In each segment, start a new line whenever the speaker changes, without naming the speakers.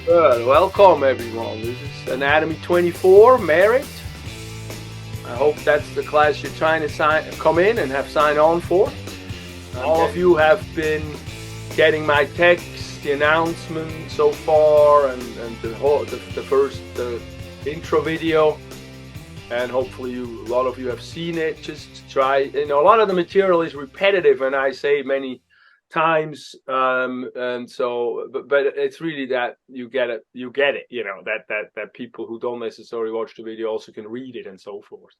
Good. Welcome, everyone. This is Anatomy 24, Merritt. I hope that's the class you're trying to come in and have signed on for. All of you have been getting my text, the announcement so far, and the first intro video. And hopefully a lot of you have seen it. Just try, a lot of the material is repetitive, and I say many times, and so but it's really that you get it, that people who don't necessarily watch the video also can read it and so forth.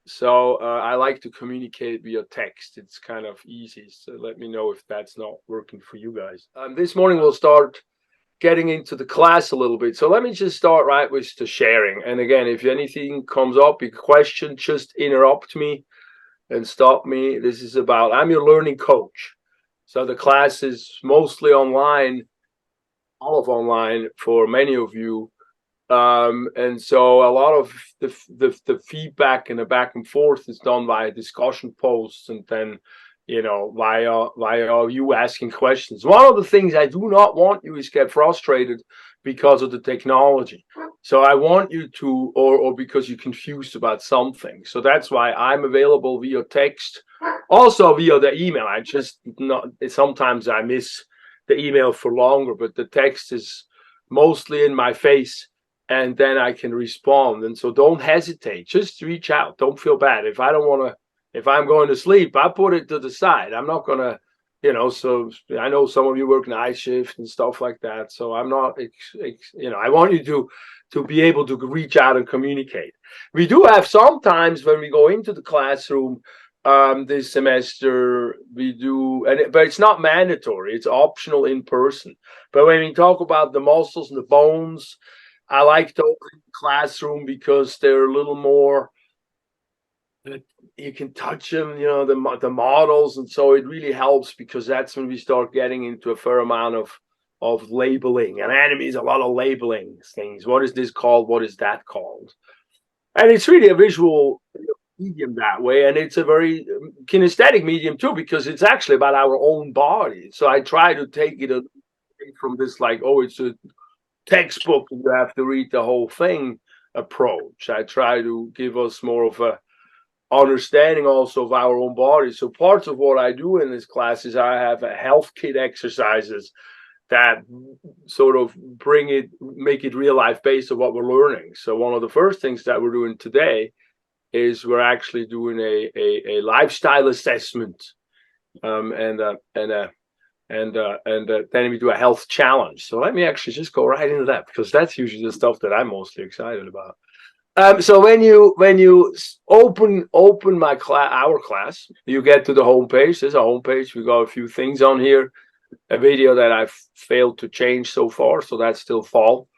So I like to communicate via text. It's kind of easy, so let me know if that's not working for you guys. This morning we'll start getting into the class a little bit, so let me just start right with the sharing. And again, if anything comes up, a question, just interrupt me and stop me. This is about, I'm your learning coach. So the class is mostly online, all of online for many of you. And so a lot of the feedback and the back and forth is done via discussion posts, and then, via you asking questions. One of the things I do not want you is get frustrated because of the technology. So I want you to, or because you're confused about something. So that's why I'm available via text, also via the email. I just not, sometimes I miss the email for longer, but the text is mostly in my face, and then I can respond. And so don't hesitate, just reach out. Don't feel bad. If I don't want to, if I'm going to sleep, I put it to the side. I'm not going to, so I know some of you work night shift and stuff like that. So I'm not, I want you to be able to reach out and communicate. We do have sometimes when we go into the classroom, this semester we do, but it's not mandatory. It's optional in person. But when we talk about the muscles and the bones, I like to open the classroom because they're a little more, you can touch them, the models, and so it really helps, because that's when we start getting into a fair amount of labeling. Anatomy is a lot of labeling things. What is this called? What is that called? And it's really a visual medium that way, and it's a very kinesthetic medium too, because it's actually about our own body. So I try to take it away from this, like, oh, it's a textbook and you have to read the whole thing approach. I try to give us more of a understanding also of our own body. So parts of what I do in this class is I have a health kit exercises that sort of make it real life based on what we're learning. So one of the first things that we're doing today is we're actually doing a lifestyle assessment, and then we do a health challenge. So let me actually just go right into that, because that's usually the stuff that I'm mostly excited about. So when you open our class, you get to the homepage. There's a homepage. We got a few things on here. A video that I've failed to change so far, so that's still fall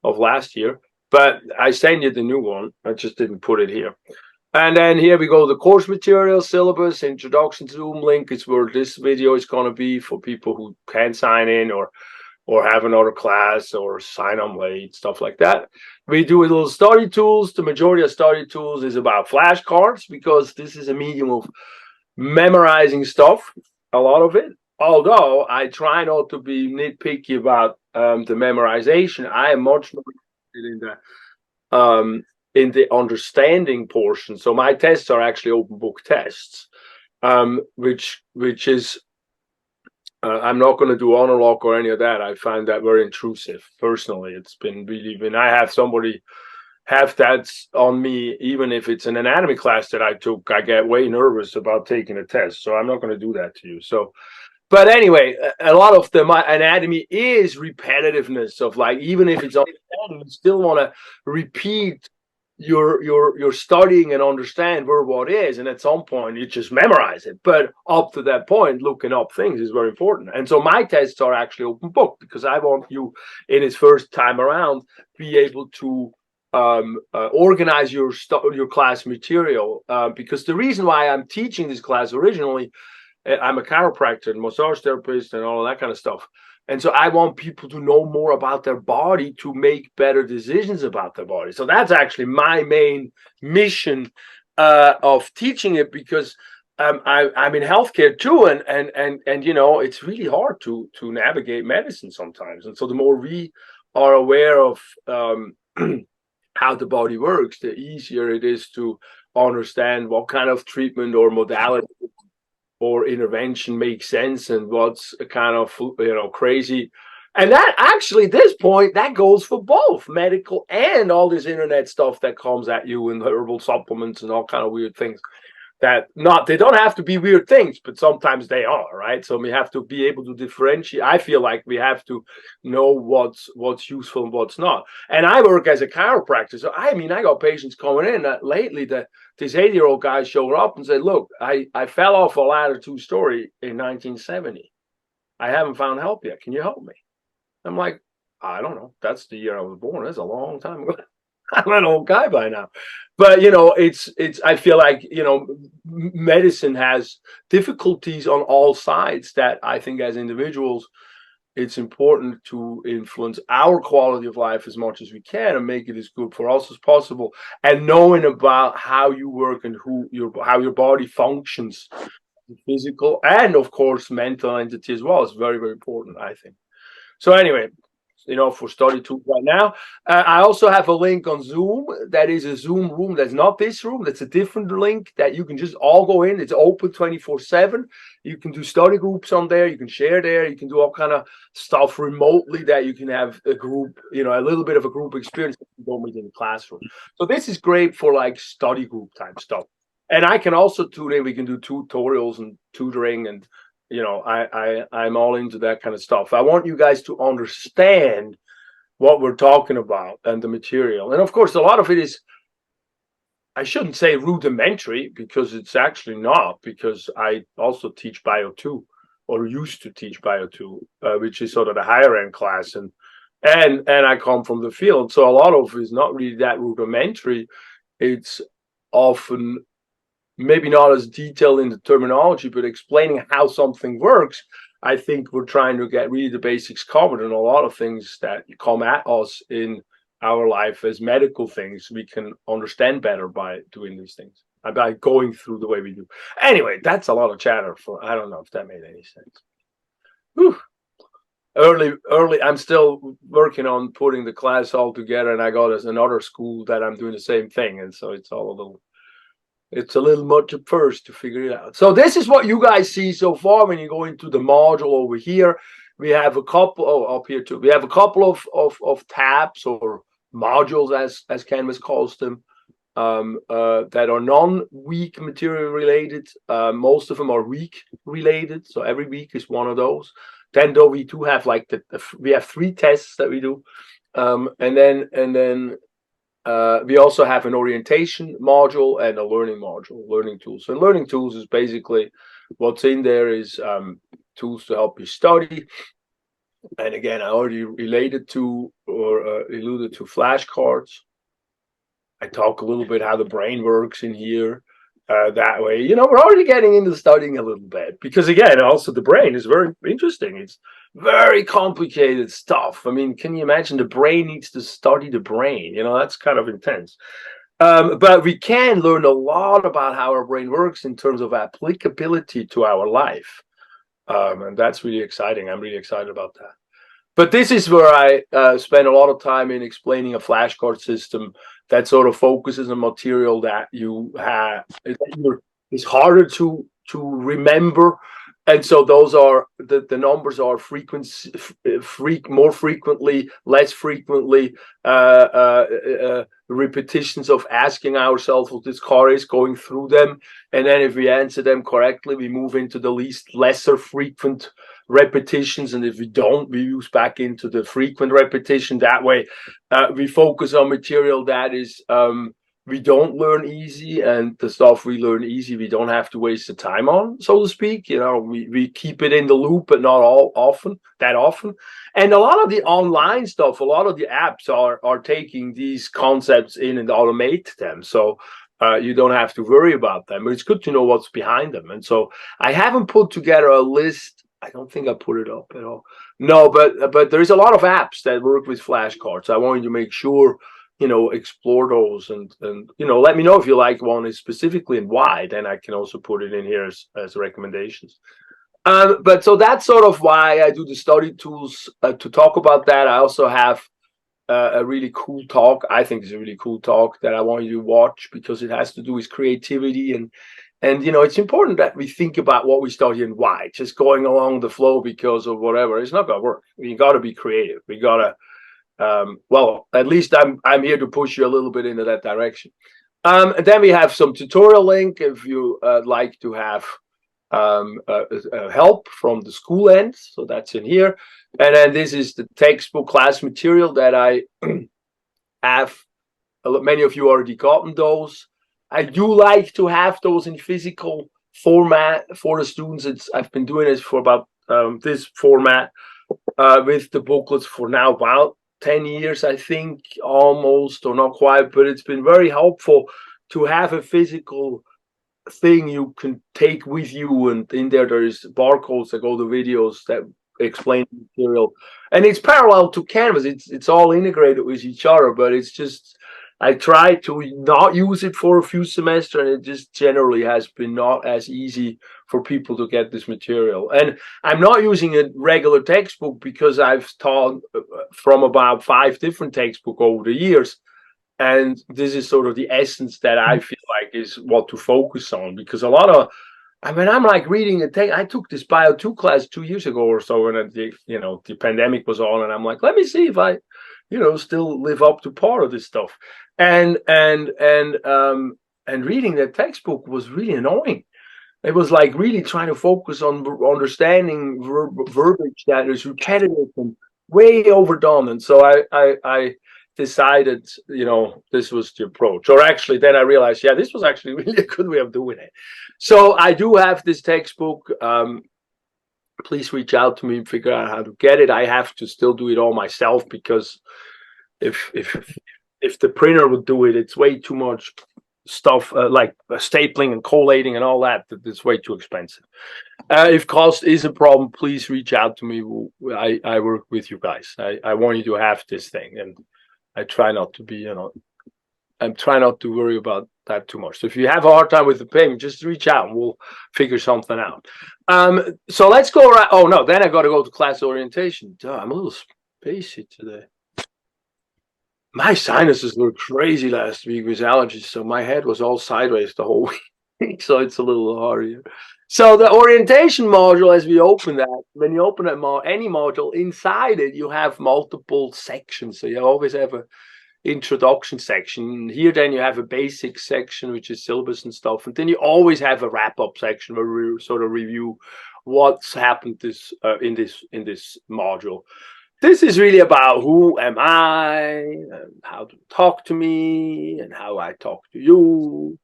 of last year. But I sent you the new one. I just didn't put it here. And then here we go, the course material, syllabus, introduction to Zoom link is where this video is going to be for people who can't sign in or have another class or sign on late, stuff like that. We do a little study tools. The majority of study tools is about flashcards, because this is a medium of memorizing stuff, a lot of it. Although I try not to be nitpicky about the memorization. I am much more interested in the understanding portion. So my tests are actually open book tests, which is, I'm not going to do honor lock or any of that. I find that very intrusive. Personally, it's been really, when I have somebody have that on me, even if it's an anatomy class that I took, I get way nervous about taking a test. So I'm not going to do that to you. So, but anyway, a lot of the anatomy is repetitiveness of, like, even if it's understanding, you still want to repeat you're studying and understand where what is, and at some point you just memorize it. But up to that point, looking up things is very important. And so my tests are actually open book, because I want you, in its first time around, be able to organize your class material, because the reason why I'm teaching this class originally, I'm a chiropractor and massage therapist and all of that kind of stuff. And so I want people to know more about their body to make better decisions about their body. So that's actually my main mission of teaching it, because I'm in healthcare too, and it's really hard to navigate medicine sometimes. And so the more we are aware of how the body works, the easier it is to understand what kind of treatment or modality or intervention makes sense and what's kind of crazy. And that actually, this point, that goes for both medical and all this internet stuff that comes at you and herbal supplements and all kind of weird things. That they don't have to be weird things, but sometimes they are, right? So we have to be able to differentiate. I feel like we have to know what's useful and what's not. And I work as a chiropractor, so I mean, I got patients coming in lately that this 80-year-old guy showed up and said, "Look, I fell off a ladder 2-story in 1970. I haven't found help yet. Can you help me?" I'm like, "I don't know. That's the year I was born. That's a long time ago." I'm an old guy by now. But it's I feel like medicine has difficulties on all sides that I think as individuals it's important to influence our quality of life as much as we can and make it as good for us as possible. And knowing about how you work and how your body functions, physical and of course mental entity as well, is very, very important, I think. So anyway, for study tools right now. I also have a link on Zoom. That is a Zoom room. That's not this room. That's a different link that you can just all go in. It's open 24/7. You can do study groups on there. You can share there. You can do all kind of stuff remotely that you can have a group, a little bit of a group experience if you don't meet in the classroom. So this is great for like study group type stuff. And I can also tune in. We can do tutorials and tutoring and I'm all into that kind of stuff. I want you guys to understand what we're talking about and the material. And of course, a lot of it is, I shouldn't say rudimentary because it's actually not, because I also teach Bio 2 or used to teach Bio 2, which is sort of the higher end class. And I come from the field. So a lot of it is not really that rudimentary. It's often maybe not as detailed in the terminology, but explaining how something works. I think we're trying to get really the basics covered, and a lot of things that come at us in our life as medical things, we can understand better by doing these things, by going through the way we do. Anyway, that's a lot of chatter I don't know if that made any sense. Whew. Early, I'm still working on putting the class all together, and I got another school that I'm doing the same thing, and so it's a little much at first to figure it out. So this is what you guys see so far when you go into the module over here. We have a couple, up here too. We have a couple of tabs or modules, as Canvas calls them, that are non-week material related. Most of them are week related. So every week is one of those. Then though we do have like we have 3 tests that we do. And then we also have an orientation module and a learning module, learning tools. And learning tools is basically what's in there is tools to help you study. And again, I already alluded to flashcards. I talk a little bit how the brain works in here. That way, we're already getting into studying a little bit because again, also the brain is very interesting. It's very complicated stuff. I mean, can you imagine the brain needs to study the brain? That's kind of intense. But we can learn a lot about how our brain works in terms of applicability to our life. And that's really exciting. I'm really excited about that. But this is where I spend a lot of time in explaining a flashcard system that sort of focuses on material that you have. It's harder to remember. And so those are the numbers are more frequently, less frequently, repetitions of asking ourselves what this car is, going through them. And then if we answer them correctly, we move into the lesser frequent repetitions. And if we don't, we use back into the frequent repetition. That way, we focus on material that is we don't learn easy, and the stuff we learn easy, we don't have to waste the time on, so to speak. We keep it in the loop, but not that often. And a lot of the online stuff, a lot of the apps are taking these concepts in and automate them. So you don't have to worry about them, but it's good to know what's behind them. And so I haven't put together a list. I don't think I put it up at all. No, but there's a lot of apps that work with flashcards. I want you to make sure explore those and let me know if you like one specifically and why. Then I can also put it in here as recommendations. But so that's sort of why I do the study tools to talk about that. I also have a really cool talk. I think it's a really cool talk that I want you to watch because it has to do with creativity and it's important that we think about what we study and why. Just going along the flow because of whatever, it's not gonna work. You got to be creative. We gotta. Well, at least I'm here to push you a little bit into that direction. And then we have some tutorial link if you like to have help from the school end. So that's in here. And then this is the textbook class material that I have. Many of you already gotten those. I do like to have those in physical format for the students. I've been doing this for about this format with the booklets for now about 10 years, I think, almost, or not quite, but it's been very helpful to have a physical thing you can take with you, and in there is barcodes that go to videos that explain the material, and it's parallel to Canvas. It's all integrated with each other, but it's just I try to not use it for a few semesters, and it just generally has been not as easy for people to get this material. And I'm not using a regular textbook because I've taught from about 5 different textbooks over the years. And this is sort of the essence that I feel like is what to focus on, because a lot of, I mean, I'm like reading a text. I took this Bio 2 class 2 years ago or so, and the pandemic was on, and I'm like, let me see if I, still live up to part of this stuff. And reading that textbook was really annoying. It was like really trying to focus on understanding verbiage that is repetitive and way overdone. And so I decided, this was the approach. Or actually, then I realized, yeah, this was actually really a good way of doing it. So I do have this textbook. Please reach out to me and figure out how to get it. I have to still do it all myself because if the printer would do it, it's way too much stuff like stapling and collating and all that. It's way too expensive. If cost is a problem, please reach out to me. I work with you guys. I want you to have this thing, and I try not to be, I'm trying not to worry about that too much. So if you have a hard time with the payment, just reach out and we'll figure something out. So let's go around. Oh no, then I got to go to class orientation. Duh, I'm a little spacey today. My sinuses were crazy last week with allergies, so my head was all sideways the whole week. So it's a little harder. So the orientation module, as we open that, when you open any module, inside it, you have multiple sections. So you always have a introduction section. Here then you have a basic section, which is syllabus and stuff. And then you always have a wrap-up section where we sort of review what's happened in this module. This is really about who am I, and how to talk to me, and how I talk to you.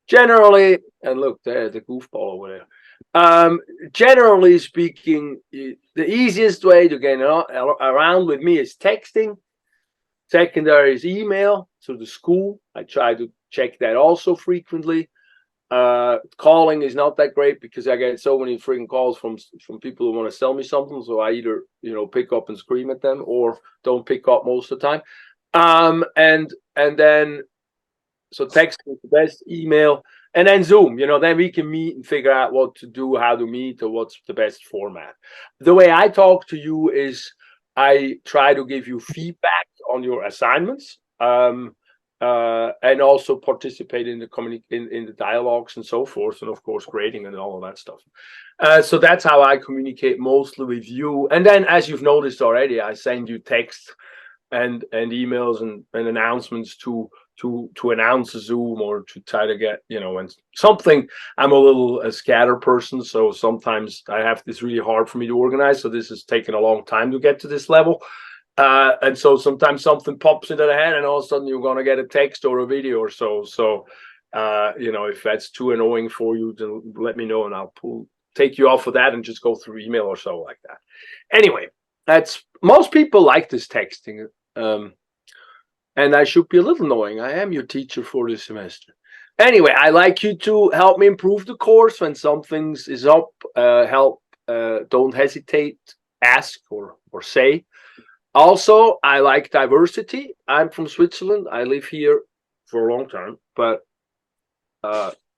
Generally, and look, there's the goofball over there. Generally speaking, the easiest way to get around with me is texting. Secondary is email to the school. I try to check that also frequently. Calling is not that great because I get so many freaking calls from people who want to sell me something. So I either pick up and scream at them or don't pick up most of the time. And then so text is the best, email, and then Zoom. Then we can meet and figure out what to do, how to meet, or what's the best format. The way I talk to you is I try to give you feedback on your assignments. And also participate in the dialogues and so forth, and of course grading and all of that stuff. So that's how I communicate mostly with you. And then, as you've noticed already, I send you texts and emails and announcements to announce a Zoom or to try to get and something. I'm a little scatter person, so sometimes I have this really hard for me to organize. So this has taken a long time to get to this level. And so sometimes something pops into the head and all of a sudden you're going to get a text or a video or so. So, if that's too annoying for you, then let me know and I'll take you off of that and just go through email or so like that. Anyway, most people like this texting. And I should be a little annoying. I am your teacher for this semester. Anyway, I like you to help me improve the course when something is up. Don't hesitate, ask or say. Also, I like diversity. I'm from Switzerland. I live here for a long time, but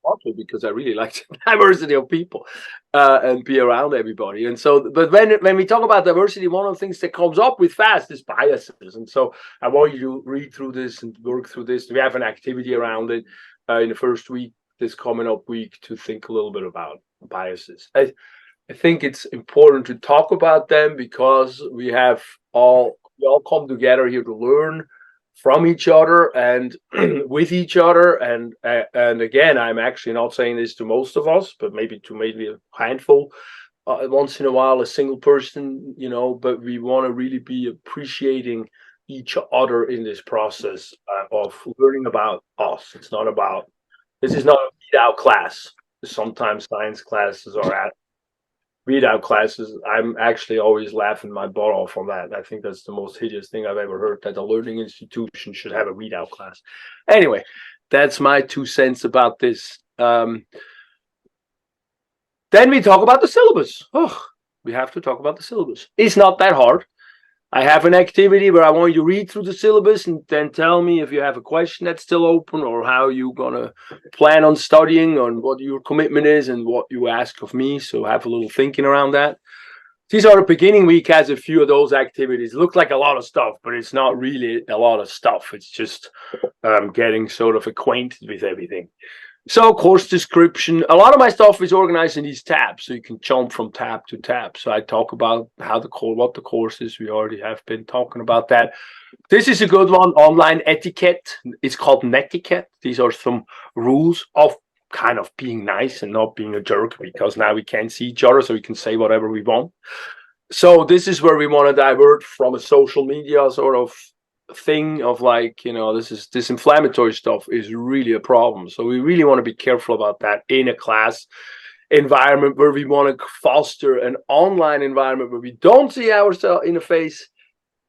partly because I really like the diversity of people and be around everybody. And so, but when we talk about diversity, one of the things that comes up with fast is biases. And so I want you to read through this and work through this. We have an activity around it in the first week, this coming up week, to think a little bit about biases. I think it's important to talk about them because we all come together here to learn from each other and with each other. And again, I'm actually not saying this to most of us, but maybe a handful once in a while, a single person, but we want to really be appreciating each other in this process of learning about us. This is not a beat out class. Sometimes science classes are at readout classes. I'm actually always laughing my butt off on that. I think that's the most hideous thing I've ever heard, that a learning institution should have a readout class. Anyway, that's my 2 cents about this. Then we talk about the syllabus. We have to talk about the syllabus. It's not that hard. I have an activity where I want you to read through the syllabus and then tell me if you have a question that's still open, or how you're going to plan on studying, on what your commitment is and what you ask of me. So have a little thinking around that. These are the beginning week has a few of those activities. Look like a lot of stuff, but it's not really a lot of stuff. It's just getting sort of acquainted with everything. So course description, a lot of my stuff is organized in these tabs, so you can jump from tab to tab. So I talk about what the course is. We already have been talking about that. This is a good one, online etiquette. It's called netiquette. These are some rules of kind of being nice and not being a jerk, because now we can't see each other, so we can say whatever we want. So this is where we want to divert from a social media sort of thing of this inflammatory stuff is really a problem. So we really want to be careful about that in a class environment, where we want to foster an online environment where we don't see ourselves in the face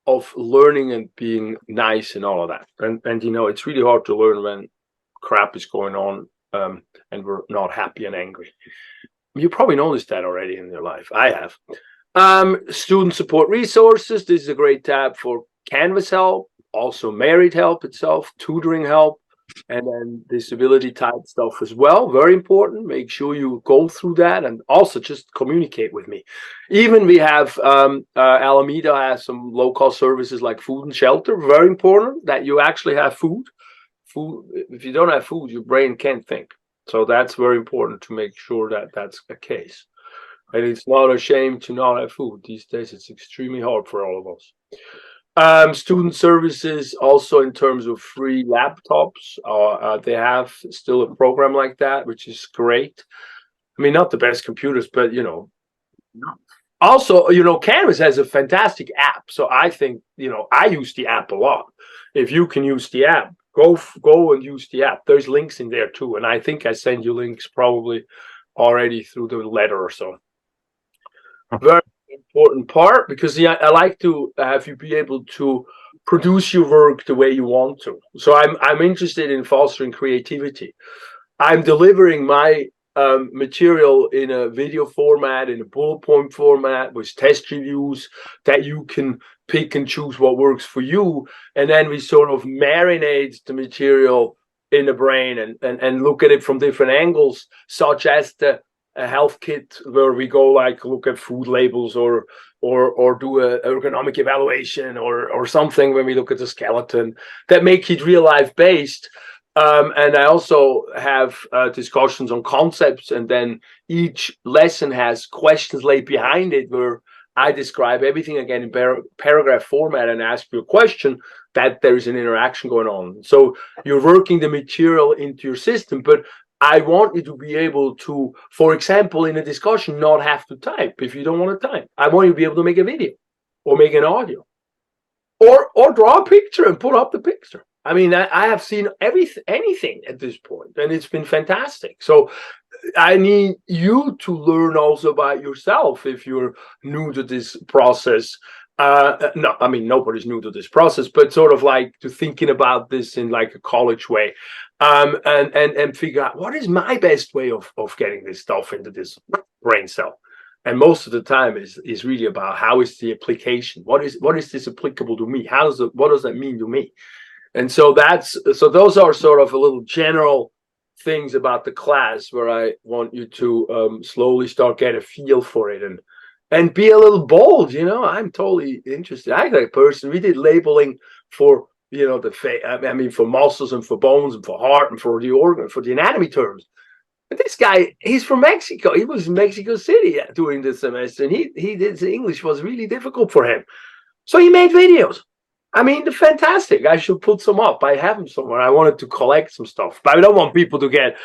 of learning and being nice and all of that. And it's really hard to learn when crap is going on and we're not happy and angry. You probably noticed that already in your life. I have. Student support resources. This is a great tab for Canvas help, also Merritt help itself, tutoring help, and then disability type stuff as well. Very important. Make sure you go through that, and also just communicate with me. Even we have Alameda has some low-cost services like food and shelter. Very important that you actually have food. If you don't have food, your brain can't think. So that's very important to make sure that that's the case. And it's not a shame to not have food. These days, it's extremely hard for all of us. Student services, also in terms of free laptops. They have still a program like that, which is great. I mean, not the best computers, but, Also, Canvas has a fantastic app. So I think, I use the app a lot. If you can use the app, go and use the app. There's links in there too. And I think I send you links probably already through the letter or so. Very important part, because I like to have you be able to produce your work the way you want to. So I'm interested in fostering creativity. I'm delivering my material in a video format, in a bullet point format, with test reviews that you can pick and choose what works for you. And then we sort of marinate the material in the brain and look at it from different angles, such as a health kit, where we go look at food labels or do a ergonomic evaluation or something when we look at the skeleton, that make it real life based. And I also have discussions on concepts, and then each lesson has questions laid behind it, where I describe everything again in paragraph format and ask you a question, that there is an interaction going on. So you're working the material into your system, but I want you to be able to, for example, in a discussion, not have to type if you don't want to type. I want you to be able to make a video or make an audio or draw a picture and put up the picture. I mean, I have seen anything at this point, and it's been fantastic. So I need you to learn also about yourself if you're new to this process. No, I mean, nobody's new to this process, but sort of to thinking about this in a college way, and figure out what is my best way of getting this stuff into this brain cell. And most of the time is really about how is the application? What is this applicable to me? What does that mean to me? And so those are sort of a little general things about the class where I want you to slowly start get a feel for it and be a little bold. I'm totally interested. I like a person. We did labeling for I mean for muscles and for bones and for heart and for the organ for the anatomy terms. But this guy, he's from Mexico. He was in Mexico City during the semester, and he did his English was really difficult for him. So he made videos. I mean, they're fantastic. I should put some up. I have them somewhere. I wanted to collect some stuff, but I don't want people to get,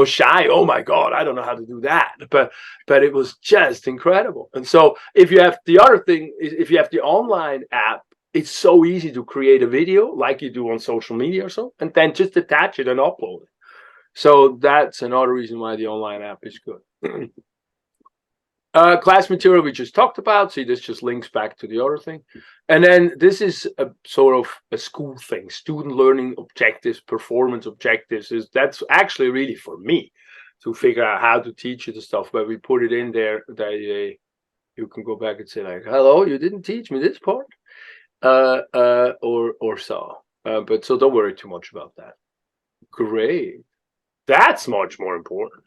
shy. Oh my God, I don't know how to do that. But it was just incredible. And so if you have the other thing is if you have the online app, it's so easy to create a video like you do on social media or so, and then just attach it and upload it. So that's another reason why the online app is good. Class material we just talked about. See, this just links back to the other thing. And then this is a sort of a school thing. Student learning objectives, performance objectives. That's actually really for me to figure out how to teach you the stuff. But we put it in there that you can go back and say like, hello, you didn't teach me this part. Or so. But so don't worry too much about that. Great. That's much more important.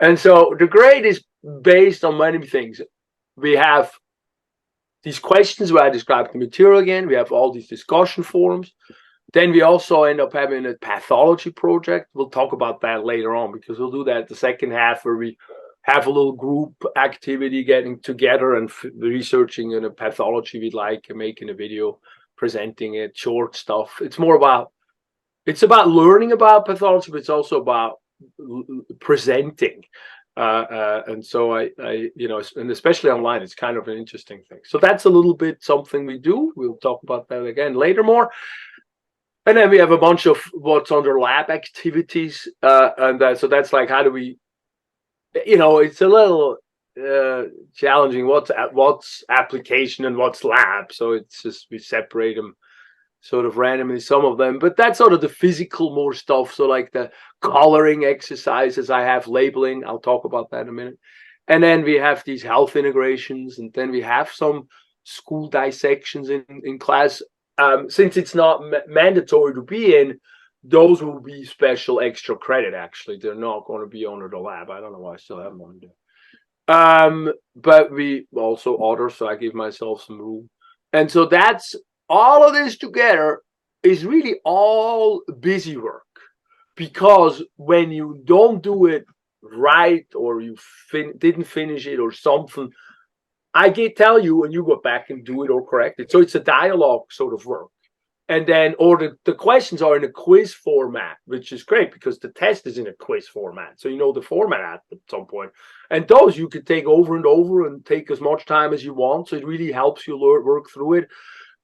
And so the grade is based on many things. We have these questions where I describe the material again. We have all these discussion forums. Then we also end up having a pathology project. We'll talk about that later on because we'll do that the second half where we have a little group activity getting together and researching in a pathology we'd like and making a video, presenting it, short stuff. It's about learning about pathology, but it's also about presenting. And so I and especially online, it's kind of an interesting thing. So that's a little bit something we do. We'll talk about that again later more. And then we have a bunch of what's under lab activities. So that's like, how do we, it's a little challenging what's application and what's lab. So it's just, we separate them sort of randomly, some of them, but that's sort of the physical more stuff. So like the coloring exercises, I have labeling. I'll talk about that in a minute. And then we have these health integrations, and then we have some school dissections in class. Since it's not mandatory to be in, those will be special extra credit. Actually, they're not going to be under the lab. I don't know why I still have them on there. But we also order, so I give myself some room. And so that's all of this together is really all busy work, because when you don't do it right or you didn't finish it or something, I can tell you and you go back and do it or correct it. So it's a dialogue sort of work. And then, or the questions are in a quiz format, which is great because the test is in a quiz format. So you know the format at some point. And those you could take over and over and take as much time as you want. So it really helps you work through it.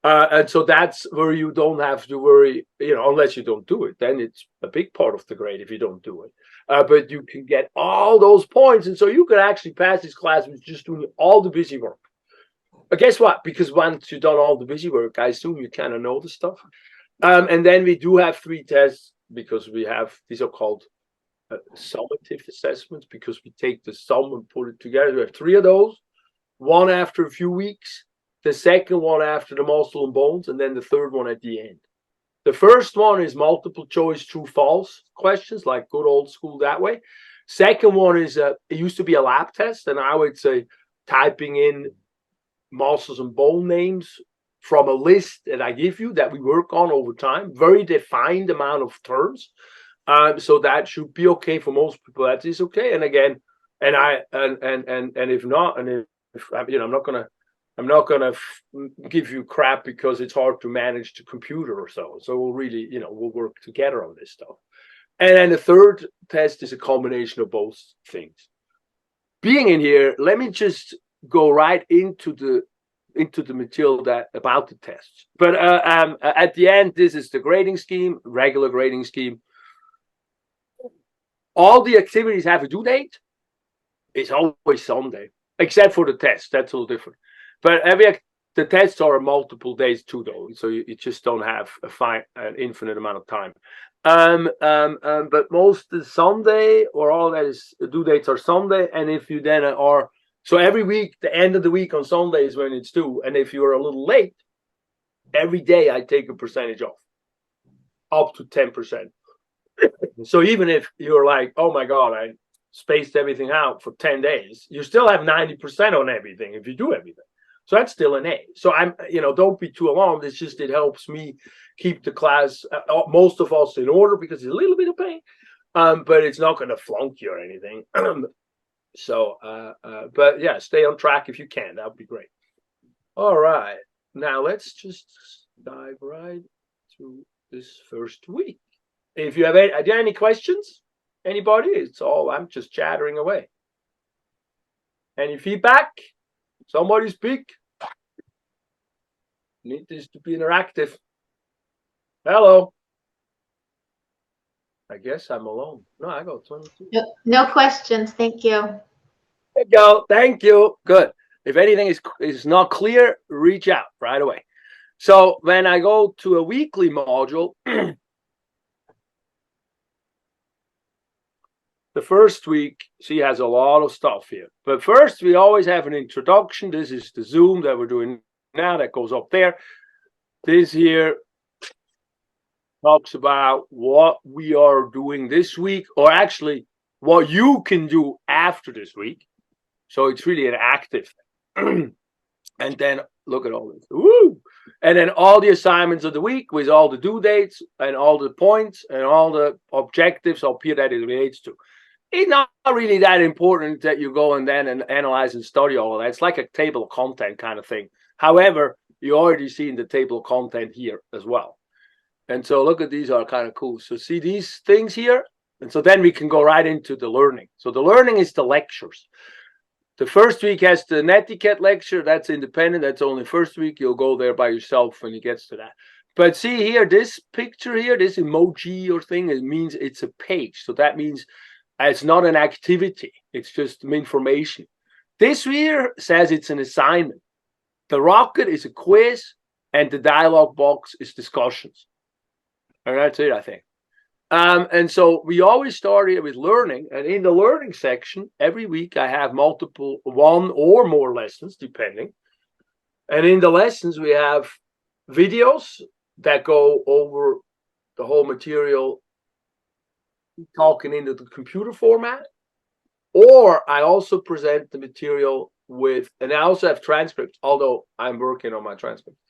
And so that's where you don't have to worry, unless you don't do it. Then it's a big part of the grade if you don't do it. But you can get all those points. And so you can actually pass this class with just doing all the busy work. But guess what? Because once you've done all the busy work, I assume you kind of know the stuff. And then we do have 3 tests because we have, these are called summative assessments, because we take the sum and put it together. We have 3 of those, one after a few weeks, the second one after the muscle and bones, and then the third one at the end. The first one is multiple choice true false questions, like good old school that way. Second one is it used to be a lab test, and I would say typing in muscles and bone names from a list that I give you that we work on over time, very defined amount of terms. So that should be okay for most people. That is okay. And again, and if not, and if I'm not gonna give you crap because it's hard to manage the computer or so. So we'll really, we'll work together on this stuff. And then the third test is a combination of both things. Being in here, let me just go right into the material about the tests. But at the end, this is the grading scheme, regular grading scheme. All the activities have a due date. It's always Sunday, except for the test. That's a little different. But the tests are multiple days too, though, so you just don't have an infinite amount of time. But most is Sunday, or all that is due dates are Sunday. And if you then are so every week, the end of the week on Sunday is when it's due. And if you're a little late, every day I take a percentage off, up to 10%. So even if you're like, oh my God, I spaced everything out for 10 days, you still have 90% on everything if you do everything. So that's still an A. So don't be too alarmed. It's just, it helps me keep the class, most of us, in order, because it's a little bit of pain, but it's not going to flunk you or anything. But yeah, stay on track if you can. That would be great. All right. Now let's just dive right to this first week. If you have any questions, anybody, I'm just chattering away. Any feedback? Somebody speak. Need this to be interactive. Hello. I guess I'm alone. No, I got 22.
No questions. Thank you.
There you go. Thank you. Good. If anything is not clear, reach out right away. So when I go to a weekly module, the first week, she has a lot of stuff here. But first, we always have an introduction. This is the Zoom that we're doing now that goes up there. This here talks about what we are doing this week, or actually what you can do after this week. So it's really an active thing. And then look at all this. Woo! And then all the assignments of the week with all the due dates and all the points and all the objectives up here that it relates to. It's not really that important that you go and then and analyze and study all of that. It's like a table of content kind of thing. However, you already see in the table of content here as well. And so look at these, are kind of cool. So see these things here? And so then we can go right into the learning. So the learning is the lectures. The first week has the netiquette lecture. That's independent. That's only first week. You'll go there by yourself when it gets to that. But see here, this picture here, this emoji or thing, it means it's a page. So that means it's not an activity. It's just some information. This here says it's an assignment. The rocket is a quiz, and the dialogue box is discussions. And that's it, I think. And so we always start here with learning. And in the learning section, every week I have multiple, one or more lessons, depending. And in the lessons, we have videos that go over the whole material, talking into the computer format. Or I also present the material with, and I also have transcripts, although I'm working on my transcripts.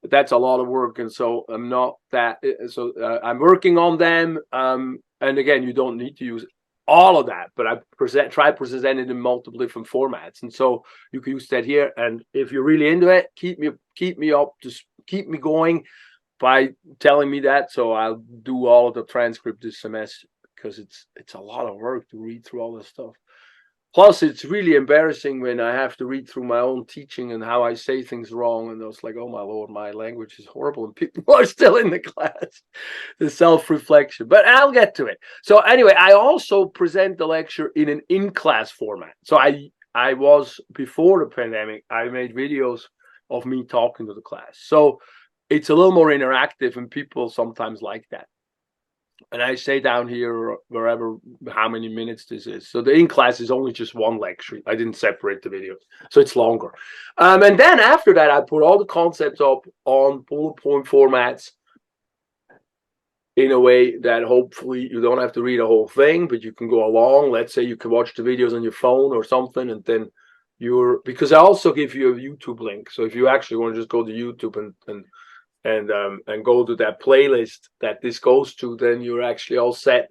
But that's a lot of work, and so I'm not that. So I'm working on them. And again, you don't need to use all of that, but I try presenting in multiple different formats, and so you can use that here. And if you're really into it, keep me up, just keep me going by telling me that. So I'll do all of the transcript this semester, because it's a lot of work to read through all this stuff. Plus, it's really embarrassing when I have to read through my own teaching and how I say things wrong. And I was like, oh, my Lord, my language is horrible. And people are still in the class. The self-reflection. But I'll get to it. So anyway, I also present the lecture in an in-class format. So I was, before the pandemic, I made videos of me talking to the class. So it's a little more interactive, and people sometimes like that. And I say down here, wherever, how many minutes this is. So the in-class is only just one lecture. I didn't separate the videos, so it's longer. And then after that, I put all the concepts up on bullet point formats in a way that hopefully you don't have to read a whole thing, but you can go along. Let's say you can watch the videos on your phone or something, and then because I also give you a YouTube link. So if you actually want to just go to YouTube and go to that playlist that this goes to, then you're actually all set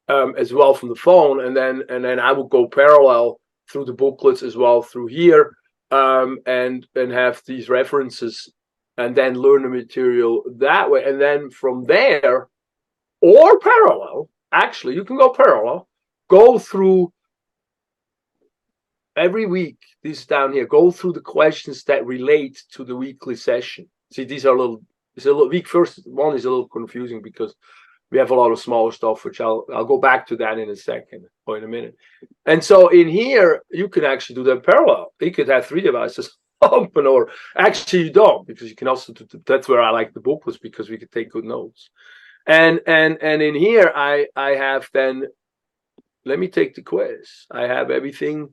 as well from the phone. And then I will go parallel through the booklets as well through here, and have these references, and then learn the material that way. And then from there, or parallel, actually you can go parallel, go through every week, this down here, go through the questions that relate to the weekly session. See, these are week first one is a little confusing because we have a lot of smaller stuff, which I'll go back to that in a second or in a minute. And so in here, you can actually do them parallel. You could have 3 devices open, or actually you don't, because you can also do, that's where I like the booklets, because we could take good notes. And in here, I have then, let me take the quiz. I have everything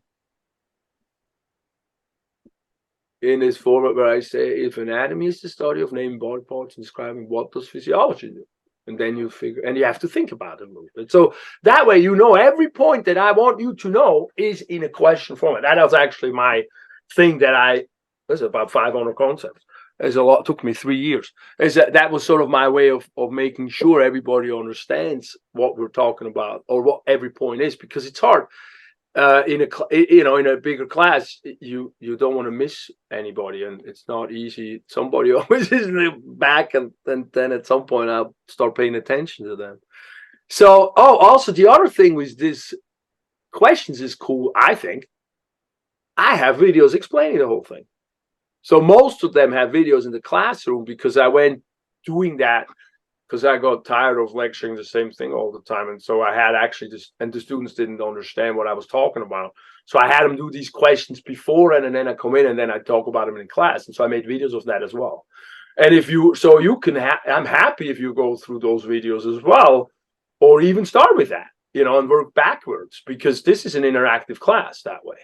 in this format where I say, if anatomy is the study of naming body parts and describing what does physiology do, And then you figure, and you have to think about it a little bit. So that way, every point that I want you to know is in a question format. That was actually my thing there's about 500 concepts. There's a lot, took me 3 years. That was sort of my way of making sure everybody understands what we're talking about or what every point is, because it's hard. In a bigger class, you don't want to miss anybody, and it's not easy. Somebody always is in the back, and then at some point I'll start paying attention to them. So, also the other thing with this questions is cool. I think I have videos explaining the whole thing. So most of them have videos in the classroom, because I went doing that because I got tired of lecturing the same thing all the time. And so I had actually and the students didn't understand what I was talking about. So I had them do these questions before, and then I come in and then I talk about them in class. And so I made videos of that as well. And I'm happy if you go through those videos as well, or even start with that, and work backwards, because this is an interactive class that way.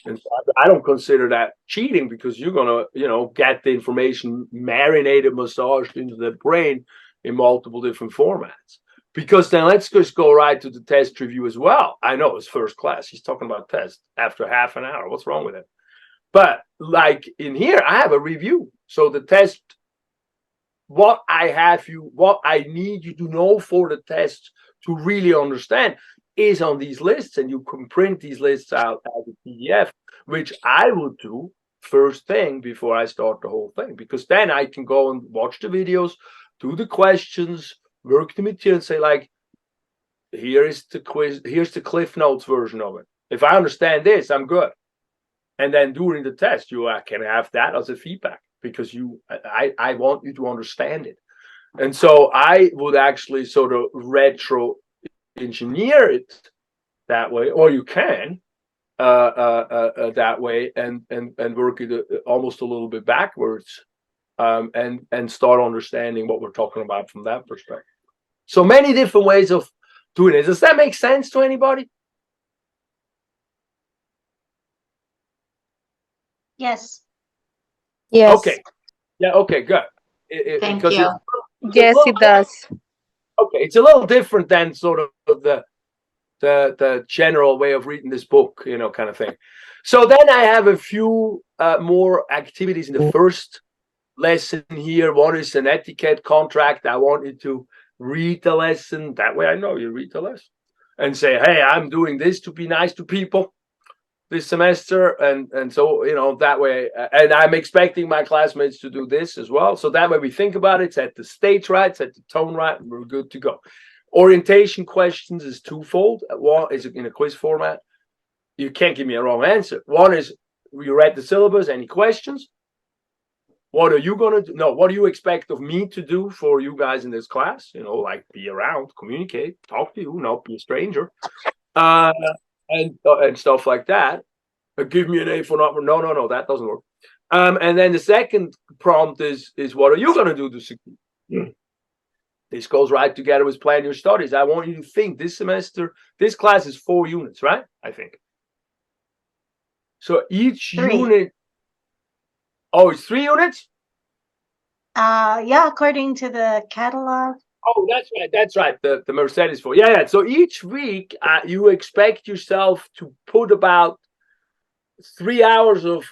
And so I don't consider that cheating, because you're going to, get the information marinated, massaged into the brain in multiple different formats. Because then let's just go right to the test review as well. I know it's first class. He's talking about tests after half an hour. What's wrong with it? But like in here, I have a review. So the test, what I need you to know for the test to really understand is on these lists, and you can print these lists out as a PDF, which I will do first thing before I start the whole thing, because then I can go and watch the videos, do the questions, work the material, and say, like, here's the Cliff Notes version of it. If I understand this, I'm good. And then during the test, you can have that as a feedback, because I want you to understand it. And so I would actually sort of retro engineer it that way, or you can that way, and work it almost a little bit backwards, and start understanding what we're talking about from that perspective. So many different ways of doing it. Does that make sense to anybody?
Yes.
Yes.
Okay. Yeah. Okay. Good.
Thank you.
Yes, it does.
Okay, it's a little different than sort of the general way of reading this book, kind of thing. So then I have a few more activities in the first lesson here. One is an etiquette contract. I want you to read the lesson. That way I know you read the lesson and say, hey, I'm doing this to be nice to people this semester, and so that way, and I'm expecting my classmates to do this as well. So that way we think about it, set the stage right, set the tone right, and we're good to go. Orientation questions is twofold. One is in a quiz format. You can't give me a wrong answer. One is, you read the syllabus, any questions? What are you going to do? No, what do you expect of me to do for you guys in this class? Like be around, communicate, talk to you, not be a stranger. And stuff like that. Give me an A for not. No, that doesn't work. And then the second prompt is what are you going to do to succeed? This goes right together with plan your studies. I want you to think this semester, this class is 4 units, right? I think. So each
3.
unit. Oh, it's 3 units?
Yeah, according to the catalog.
Oh, that's right. The Mercedes 4. Yeah. So each week, you expect yourself to put about 3 hours of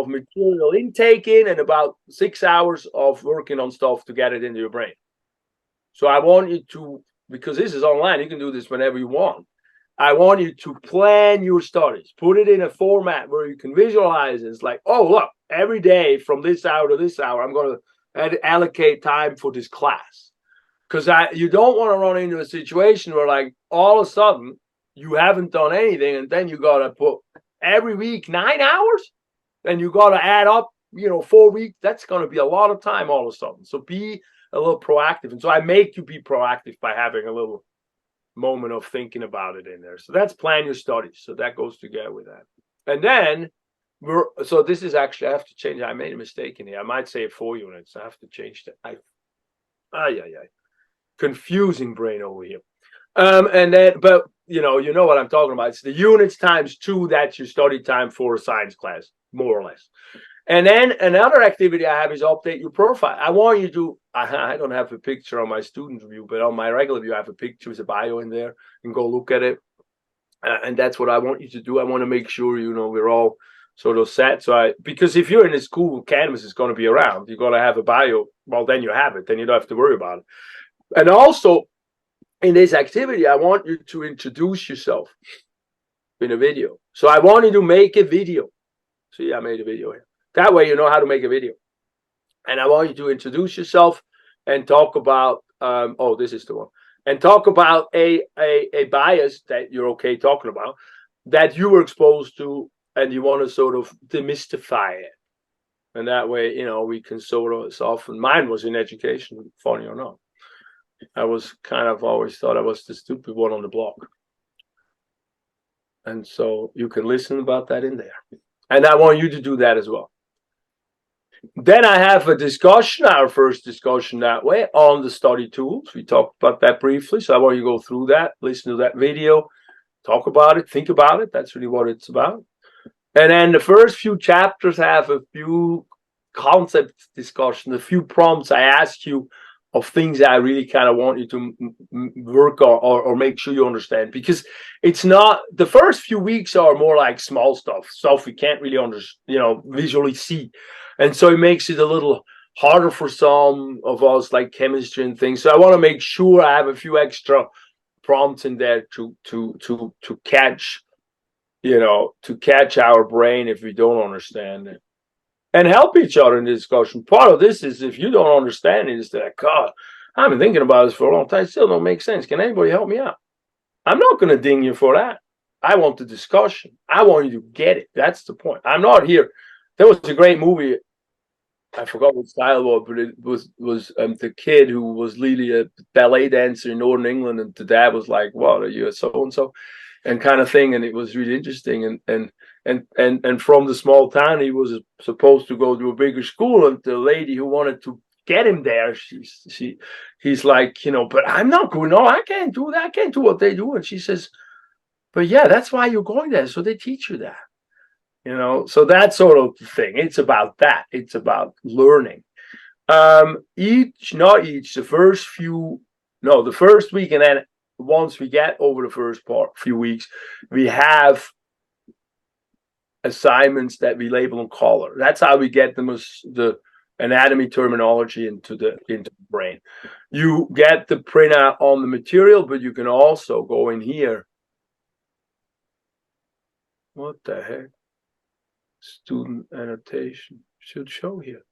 material intake in, and about 6 hours of working on stuff to get it into your brain. So I want you to, because this is online, you can do this whenever you want. I want you to plan your studies, put it in a format where you can visualize it. It's like, oh, look, every day from this hour to this hour, I'm going to allocate time for this class. Because you don't want to run into a situation where, like, all of a sudden you haven't done anything, and then you got to put every week 9 hours, and you got to add up, 4 weeks. That's going to be a lot of time all of a sudden. So be a little proactive. And so I make you be proactive by having a little moment of thinking about it in there. So that's plan your studies. So that goes together with that. And then so this is actually, I have to change. I made a mistake in here. I might say 4 units. I have to change that. Confusing brain over here. And then, but you know what I'm talking about. It's the units times 2. That's your study time for a science class, more or less. And then another activity I have is update your profile. I want you to, I don't have a picture on my student view, but on my regular view, I have a picture with a bio in there. You can go look at it. And that's what I want you to do. I want to make sure, we're all sort of set. Because if you're in a school, Canvas is going to be around. You're going to have a bio. Well, then you have it. Then you don't have to worry about it. And also, in this activity, I want you to introduce yourself in a video. So I want you to make a video. See, I made a video here. That way you know how to make a video. And I want you to introduce yourself and talk about, this is the one. And talk about a bias that you're okay talking about, that you were exposed to, and you want to sort of demystify it. And that way, we can sort of soften. Mine was in education, funny or not. I was kind of always thought I was the stupid one on the block. And so you can listen about that in there. And I want you to do that as well. Then I have a discussion, our first discussion that way, on the study tools. We talked about that briefly. So I want you to go through that, listen to that video, talk about it, think about it. That's really what it's about. And then the first few chapters have a few concept discussion, a few prompts I asked you of things that I really kind of want you to work on or make sure you understand. Because it's not, the first few weeks are more like small stuff we can't really visually see. And so it makes it a little harder for some of us, like chemistry and things. So I want to make sure I have a few extra prompts in there to catch, to catch our brain if we don't understand it. And help each other in the discussion. Part of this is if you don't understand it, it's that, God, I've been thinking about this for a long time. It still don't make sense. Can anybody help me out? I'm not going to ding you for that. I want the discussion. I want you to get it. That's the point. I'm not here. There was a great movie. I forgot what style it was, but it was the kid who was really a ballet dancer in Northern England, and the dad was like, "What are you, a so and so?" and kind of thing, and it was really interesting. And from the small town, he was supposed to go to a bigger school, and the lady who wanted to get him there, he's like, but I'm not going. No, I can't do that. I can't do what they do. And she says, but yeah, that's why you're going there, so they teach you that. So that sort of thing. It's about that. It's about learning. The first week, and then once we get over the first few weeks, we have assignments that we label in color. That's how we get the anatomy terminology into the brain. You get the printout on the material, but you can also go in here. What the heck? Student annotation should show here.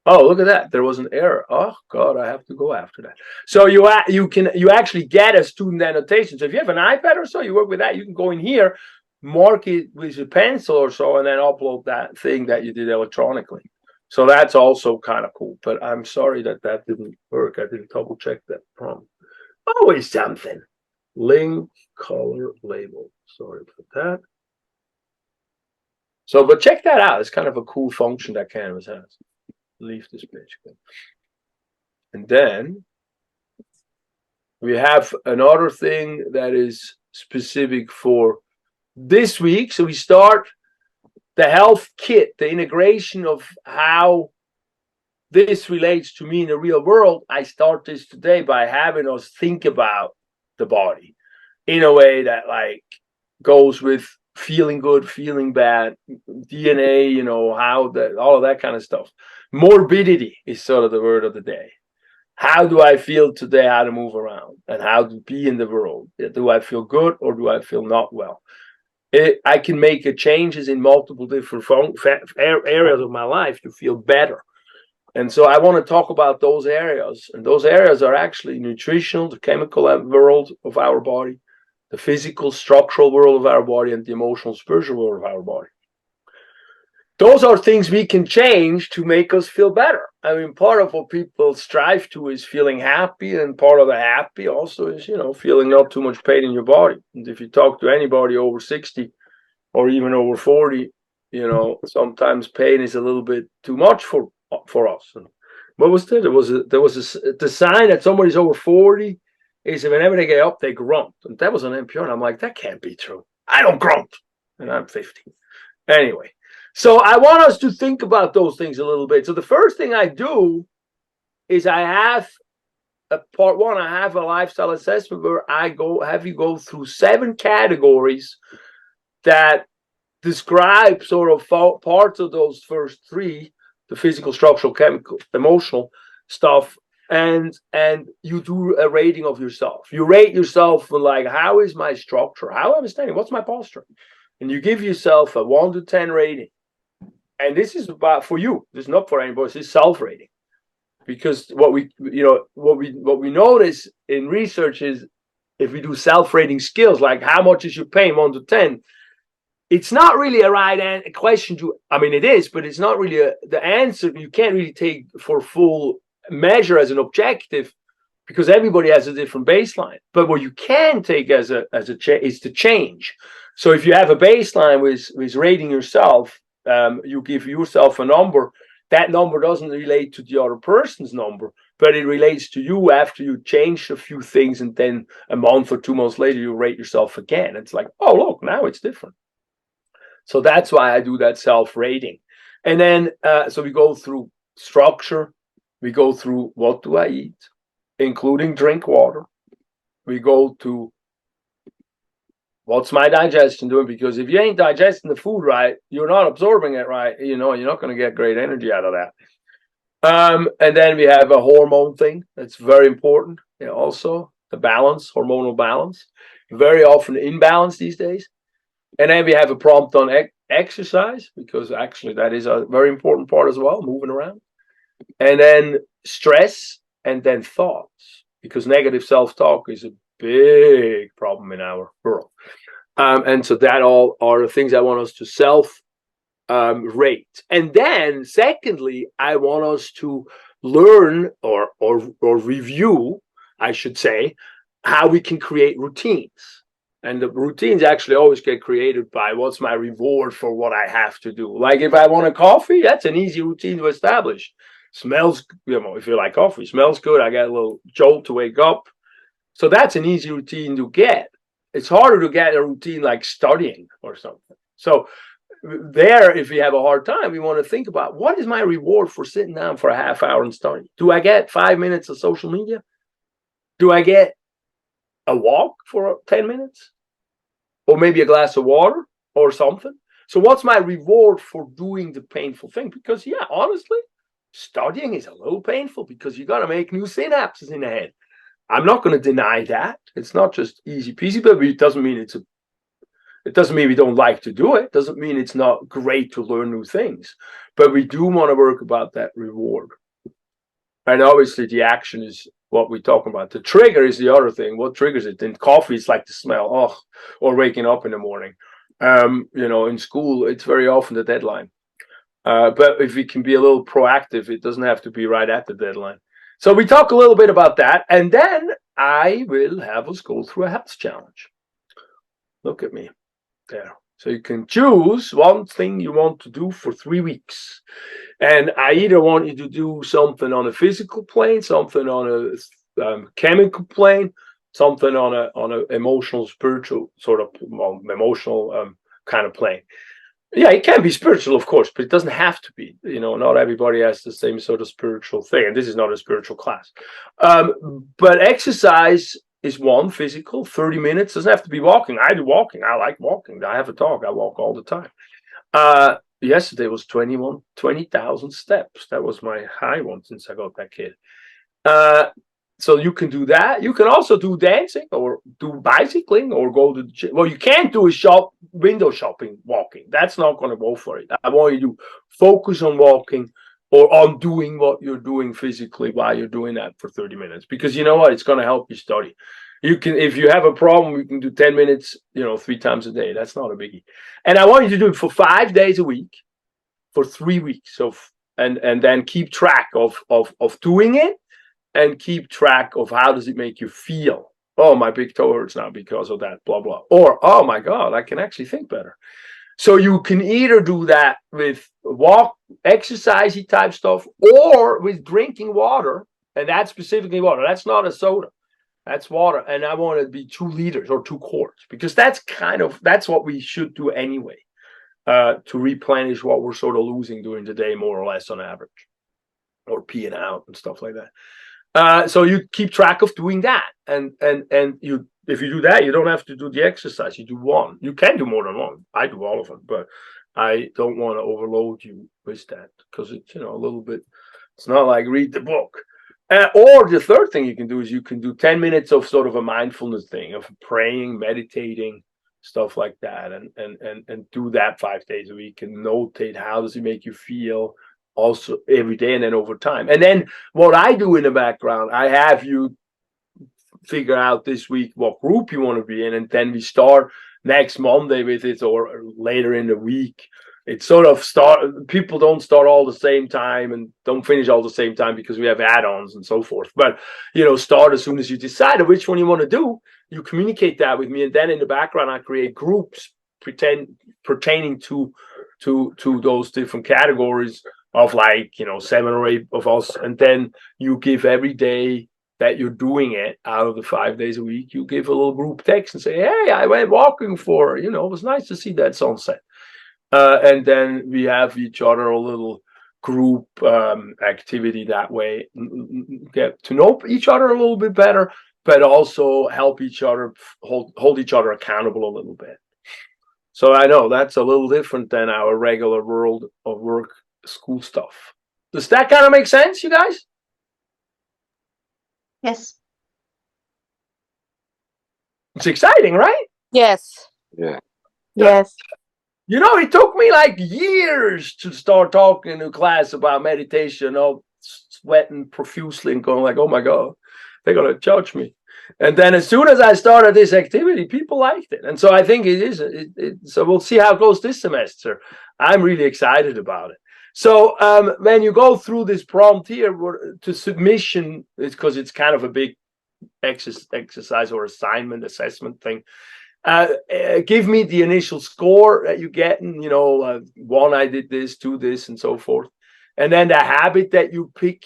Oh, look at that. There was an error. Oh God, I have to go after that. So you actually get a student annotation. So if you have an iPad or so, you work with that. You can go in here, mark it with a pencil or so, and then upload that thing that you did electronically. So that's also kind of cool. But I'm sorry that didn't work. I didn't double check that prompt. Always something. Link, color, label. Sorry for that. So, but check that out. It's kind of a cool function that Canvas has. Leave this page. And then we have another thing that is specific for this week. So we start the health kit, the integration of how this relates to me in the real world. I start this today by having us think about the body in a way that goes with feeling good, feeling bad, DNA, all of that kind of stuff. Morbidity is sort of the word of the day. How do I feel today? How to move around and how to be in the world? Do I feel good or do I feel not well? I can make changes in multiple different areas of my life to feel better. And so I want to talk about those areas. And those areas are actually nutritional, the chemical world of our body, the physical, structural world of our body, and the emotional, spiritual world of our body. Those are things we can change to make us feel better. I mean, part of what people strive to is feeling happy, and part of the happy also is, feeling not too much pain in your body. And if you talk to anybody over 60 or even over 40, sometimes pain is a little bit too much for us. And what was that? The sign that somebody's over 40 is that whenever they get up, they grunt. And that was an NPR. And I'm like, that can't be true. I don't grunt. And I'm 50. Anyway, So I want us to think about those things a little bit. So the first thing I do is I have part one, I have a lifestyle assessment where I have you go through 7 categories that describe sort of parts of those first 3, the physical, structural, chemical, emotional stuff, and you do a rating of yourself. You rate yourself for like, how is my structure? How am I standing? What's my posture? And you give yourself a 1 to 10 rating. And this is about for you. This is not for anybody. This is self-rating. Because what we notice in research is if we do self-rating skills, like how much is your pain, 1 to 10, it's not really a right question to. I mean, it is, but it's not really the answer. You can't really take for full measure as an objective because everybody has a different baseline. But what you can take as a is the change. So if you have a baseline with rating yourself, you give yourself a number. That number doesn't relate to the other person's number, but it relates to you after you change a few things, and then a month or 2 months later, you rate yourself again. It's like, oh, look, now it's different. So that's why I do that self-rating. And then, so we go through structure. We go through what do I eat, including drink water. We go to what's my digestion doing? Because if you ain't digesting the food right, you're not absorbing it right. You're not going to get great energy out of that. And then we have a hormone thing that's very important. Also, the balance, hormonal balance, very often imbalance these days. And then we have a prompt on exercise, because actually that is a very important part as well, moving around. And then stress, and then thoughts, because negative self-talk is a big problem in our world. And so that all are the things I want us to self-rate. And then secondly, I want us to learn or review, I should say, how we can create routines. And the routines actually always get created by what's my reward for what I have to do. Like if I want a coffee, that's an easy routine to establish. Smells, if you like coffee, smells good. I get a little jolt to wake up. So that's an easy routine to get. It's harder to get a routine like studying or something. So there, if we have a hard time, we want to think about what is my reward for sitting down for a half hour and studying? Do I get 5 minutes of social media? Do I get a walk for 10 minutes? Or maybe a glass of water or something? So what's my reward for doing the painful thing? Because yeah, honestly, studying is a little painful because you got to make new synapses in the head. I'm not going to deny that. It's not just easy peasy, but it doesn't mean it doesn't mean we don't like to do it. It doesn't mean it's not great to learn new things. But we do want to work about that reward. And obviously the action is what we're talking about. The trigger is the other thing. What triggers it? In coffee, it's like the smell, or waking up in the morning. In school, it's very often the deadline. But if we can be a little proactive, it doesn't have to be right at the deadline. So we talk a little bit about that, and then I will have us go through a health challenge. Look at me there. So you can choose one thing you want to do for 3 weeks. And I either want you to do something on a physical plane, something on a chemical plane, something on a emotional, spiritual sort of emotional kind of plane. Yeah, it can be spiritual, of course, but it doesn't have to be. Not everybody has the same sort of spiritual thing. And this is not a spiritual class. But exercise is one, physical, 30 minutes. Doesn't have to be walking. I do walking. I like walking. I have a dog. I walk all the time. Yesterday was 20,000 steps. That was my high one since I got that kid. So you can do that. You can also do dancing or do bicycling or go to the gym. What you can't do is window shopping, walking. That's not going to go for it. I want you to focus on walking or on doing what you're doing physically while you're doing that for 30 minutes. Because you know what? It's going to help you study. You can, if you have a problem, you can do 10 minutes, 3 times a day. That's not a biggie. And I want you to do it for 5 days a week, for 3 weeks. So, and then keep track of doing it, and keep track of how does it make you feel. Oh, my big toe hurts now because of that, blah, blah. Or, oh my God, I can actually think better. So you can either do that with exercisey type stuff, or with drinking water. And that's specifically water. That's not a soda. That's water. And I want it to be 2 liters or 2 quarts, because that's what we should do anyway. to replenish what we're sort of losing during the day, more or less on average, or peeing out and stuff like that. So you keep track of doing that, and you, if you do that, you don't have to do the exercise. You do one. You can do more than one. I do all of them, but I don't want to overload you with that, because it's, a little bit. It's not like read the book. Or the third thing you can do is you can do 10 minutes of sort of a mindfulness thing, of praying, meditating, stuff like that, and do that 5 days a week, and notate how does it make you feel also every day, and then over time. And then what I do in the background, I have you figure out this week what group you want to be in, and then we start next Monday with it, or later in the week. It's sort of people don't start all the same time and don't finish all the same time, because we have add-ons and so forth. But, start as soon as you decide which one you want to do. You communicate that with me, and then in the background, I create groups pertaining to those different categories of 7 or 8 of us. And then you give every day that you're doing it out of the 5 days a week, you give a little group text and say, hey, I went walking for, it was nice to see that sunset. And then we have each other a little group activity that way, get to know each other a little bit better, but also help each other, hold each other accountable a little bit. So I know that's a little different than our regular world of work, school stuff. Does that kind of make sense, you guys?
Yes.
It's exciting, right?
Yes.
Yeah.
Yes.
It took me years to start talking to class about meditation, sweating profusely and going oh my God, they're going to judge me. And then as soon as I started this activity, people liked it. And so I think it is. So we'll see how it goes this semester. I'm really excited about it. So when you go through this prompt here to submission, it's because it's kind of a big exercise or assignment, assessment thing. Give me the initial score that you get, and 1, I did this, 2, this, and so forth, and then the habit that you pick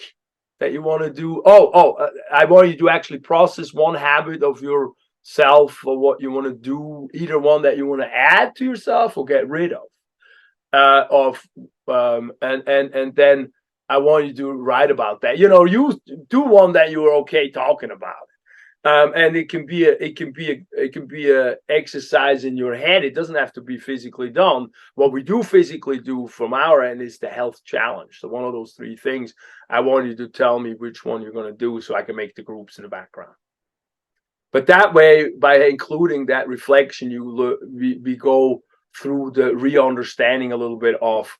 that you want to do. I want you to actually process one habit of yourself, or what you want to do, either one that you want to add to yourself or get rid of, and then I want you to write about that. You do one that you're okay talking about. And it can be a exercise in your head. It doesn't have to be physically done. What we do physically do from our end is the health challenge. So one of those 3 things, I want you to tell me which one you're going to do, so I can make the groups in the background. But that way, by including that reflection, we go through the re-understanding a little bit of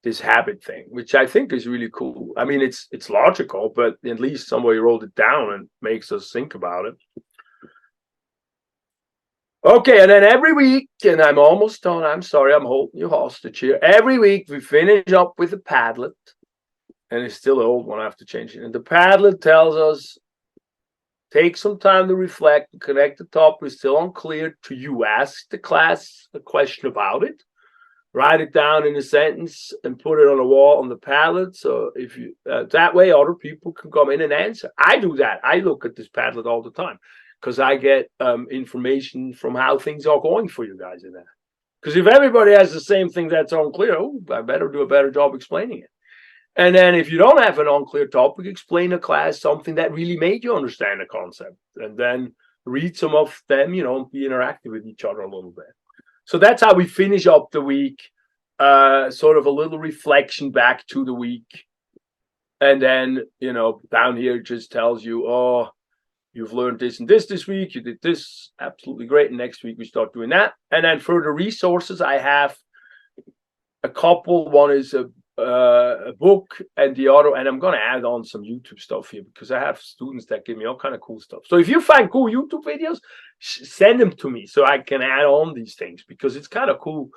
this habit thing, which I think is really cool. I mean, it's logical, but at least somebody wrote it down and makes us think about it. Okay, and then every week, and I'm almost done. I'm sorry, I'm holding you hostage here. Every week we finish up with a Padlet, and it's still an old one. I have to change it. And the Padlet tells us, take some time to reflect and connect the topic still unclear to you. Ask the class a question about it. Write it down in a sentence and put it on a wall on the Padlet. So if you that way, other people can come in and answer. I do that. I look at this Padlet all the time, because I get information from how things are going for you guys in that. Because if everybody has the same thing that's unclear, I better do a better job explaining it. And then if you don't have an unclear topic, explain to class something that really made you understand the concept, and then read some of them, be interactive with each other a little bit. So that's how we finish up the week, sort of a little reflection back to the week. And then, down here it just tells you, you've learned this and this week. You did this. Absolutely great. And next week we start doing that. And then further resources, I have a couple. One is a book, and the other, and I'm going to add on some YouTube stuff here, because I have students that give me all kind of cool stuff. So if you find cool YouTube videos, send them to me so I can add on these things, because it's kind of cool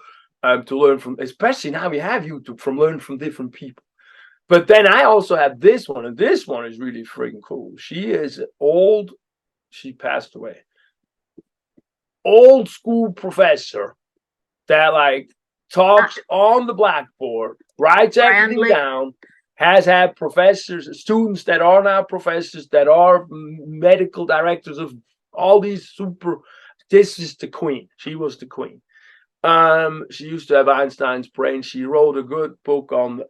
to learn from, especially now we have YouTube, from learning from different people. But then I also have this one, and this one is really freaking cool. She is old. She passed away. Old school professor that talks on the blackboard, writes everything down, has had students that are now professors, that are medical directors of all these this is the queen. She was the queen. She used to have Einstein's brain. She wrote a good book on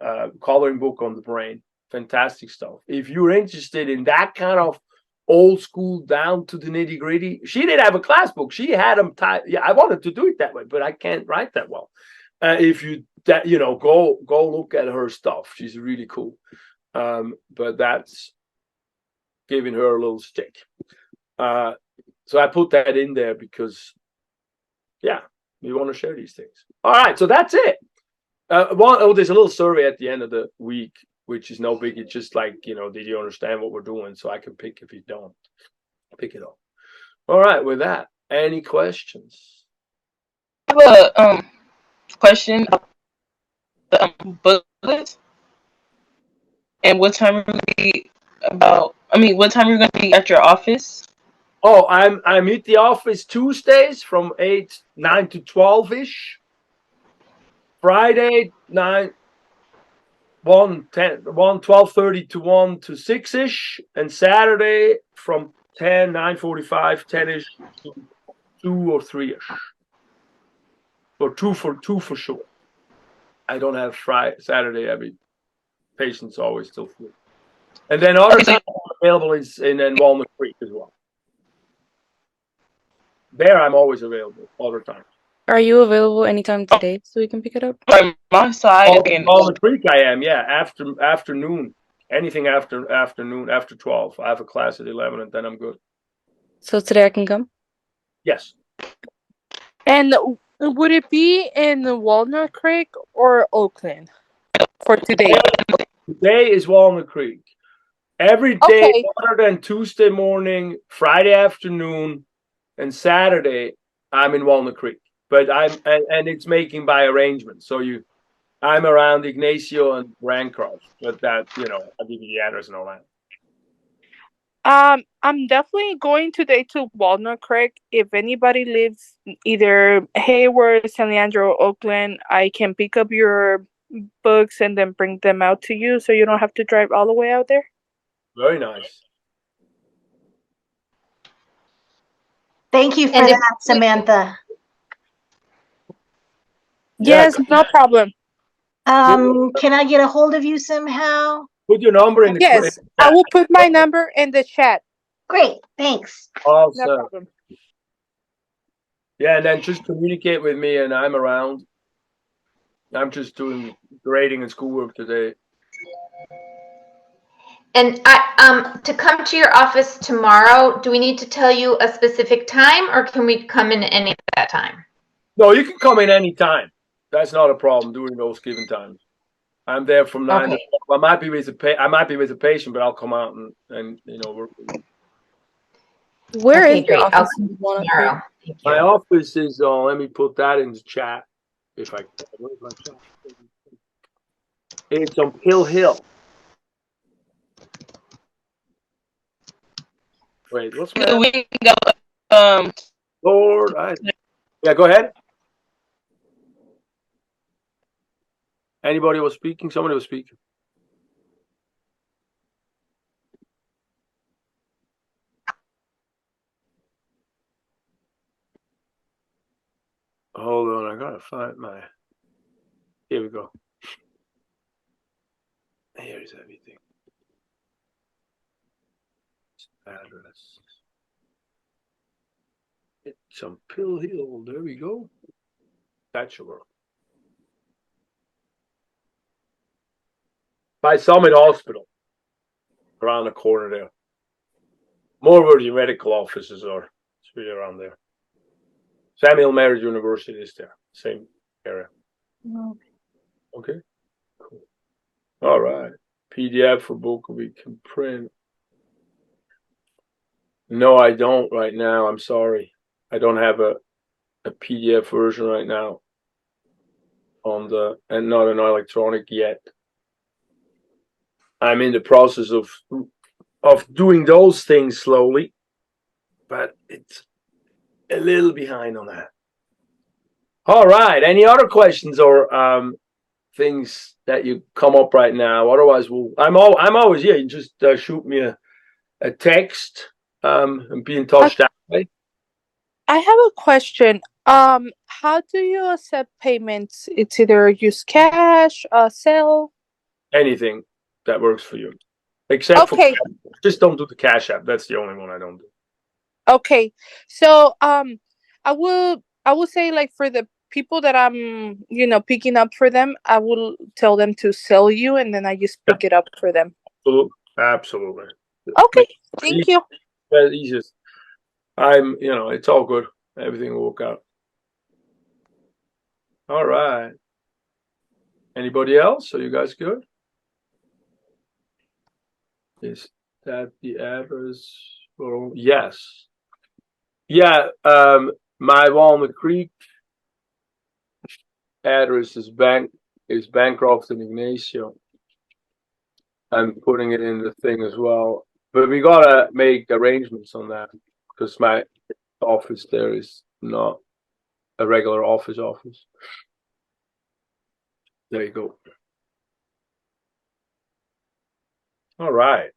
coloring book on the brain. Fantastic stuff. If you're interested in that kind of old school down to the nitty gritty, she didn't have a class book. She had them type. Yeah, I wanted to do it that way, but I can't write that well. If you go look at her stuff. She's really cool. But that's giving her a little stick. So I put that in there because, yeah, we want to share these things. All right, so that's it. There's a little survey at the end of the week, which is no big. It's just like, did you understand what we're doing? So I can pick if you don't. Pick it up. All right, with that, any questions?
I have a question about the booklets and what time you're going to be what time you're going to be at your office?
Oh, I'm at the office Tuesdays from 9 to 12-ish. Friday 12:30 to 1 to 6-ish, and Saturday from 9:45, 10-ish to 2 or 3-ish. Or two for sure. I don't have Saturday. Every patient's always still free. And then other time available is in Walnut Creek as well. There I'm always available other times.
Are you available anytime today so we can pick it up?
From my side.
Walnut Creek I am, yeah. Afternoon. Anything after afternoon, after 12. I have a class at 11 and then I'm good.
So today I can come?
Yes.
And would it be in Walnut Creek or Oakland for today?
Today is Walnut Creek. Every day other than Tuesday morning, Friday afternoon, and Saturday, I'm in Walnut Creek. But and it's making by arrangement. So I'm around Ignacio and Rancroft. But that, I'll give you the address and all that.
I'm definitely going today to Walnut Creek. If anybody lives either Hayward, San Leandro, or Oakland, I can pick up your books and then bring them out to you so you don't have to drive all the way out there.
Very nice.
Thank you for that, Samantha.
Yes, no problem.
Can I get a hold of you somehow?
Put your number in the
Yes, I will put my number in the chat.
Great, thanks.
Awesome.
No problem.
Yeah, and then just communicate with me, and I'm around. I'm just doing grading and schoolwork today.
And to come to your office tomorrow, do we need to tell you a specific time, or can we come in any at that time?
No, you can come in any time. That's not a problem during those given times. I'm there from 9 to 12. I might be with a patient, but I'll come out and
Where is
great.
your
I'll
office?
come tomorrow.
My office is let me put that in the chat if I can. Where's my chat? It's on Pill Hill. Wait, what's my
We can go,
Lord? Yeah, go ahead. Anybody was speaking? Somebody was speaking. Hold on, I gotta find my. Here we go. Here's everything. Address. It's on Pill Hill. There we go. That should work. By Summit Hospital. Around the corner there. More where the medical offices are. It's really around there. Samuel Merritt University is there. Same area. Okay. Cool. All right. PDF for book we can print. No, I don't right now. I'm sorry. I don't have a PDF version right now and not an electronic yet. I'm in the process of doing those things slowly, but it's a little behind on that. All right. Any other questions or things that you come up right now? Otherwise, I'm always here. You just shoot me a text and be in touch that way.
I have a question. How do you accept payments? It's either use cash, Zelle.
Anything that works for you, except for
Okay.
just don't do the Cash App. That's the only one I don't do.
Okay. So I will say, like, for the people that I'm picking up for them, I will tell them to sell you, and then I just pick it up for them.
Absolutely.
Okay. Thank you.
That's easiest. It's all good. Everything will work out. All right. Anybody else? Are you guys good? Is that the address? Well, yes. Yeah. My Walnut Creek address is Bancroft and Ignacio. I'm putting it in the thing as well, but we gotta make arrangements on that because my office there is not a regular office. There you go. All right.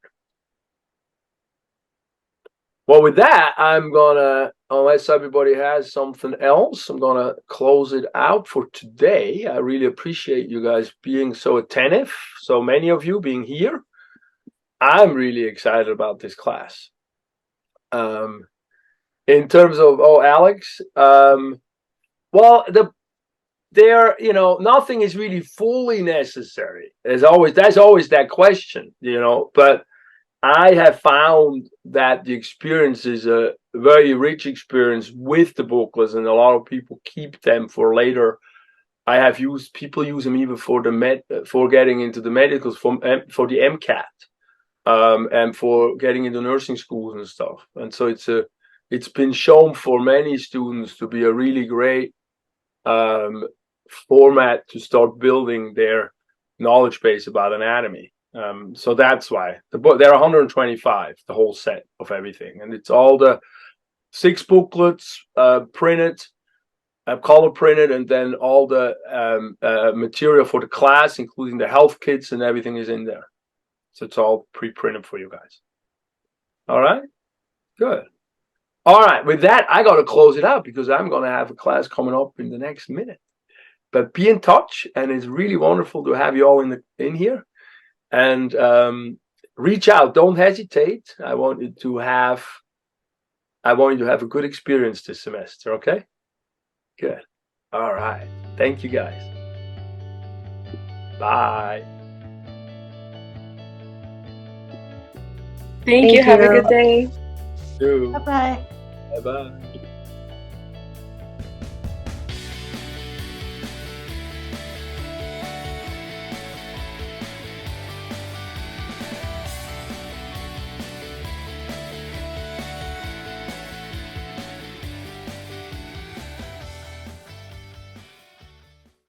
Well, with that, I'm gonna, unless everybody has something else, I'm gonna close it out for today. I really appreciate you guys being so attentive, so many of you being here. I'm really excited about this class. In terms of Alex, well, nothing is really fully necessary. That's always that question, but I have found that the experience is a very rich experience with the booklets, and a lot of people keep them for later. I have people use them even for for getting into the medicals for the MCAT, and for getting into nursing schools and stuff. And so it's been shown for many students to be a really great format to start building their knowledge base about anatomy. So that's why the book, there are 125, the whole set of everything, and it's all the 6 booklets printed, color printed, and then all the material for the class, including the health kits and everything, is in there. So it's all pre-printed for you guys. All right, good. All right, with that, I got to close it out because I'm going to have a class coming up in the next minute. But be in touch, and it's really wonderful to have you all in here. And reach out. Don't hesitate. I want you to have a good experience this semester. Okay. Good. All right. Thank you, guys. Bye.
Thank you. Have a good day.
Bye-bye.
Bye. Bye.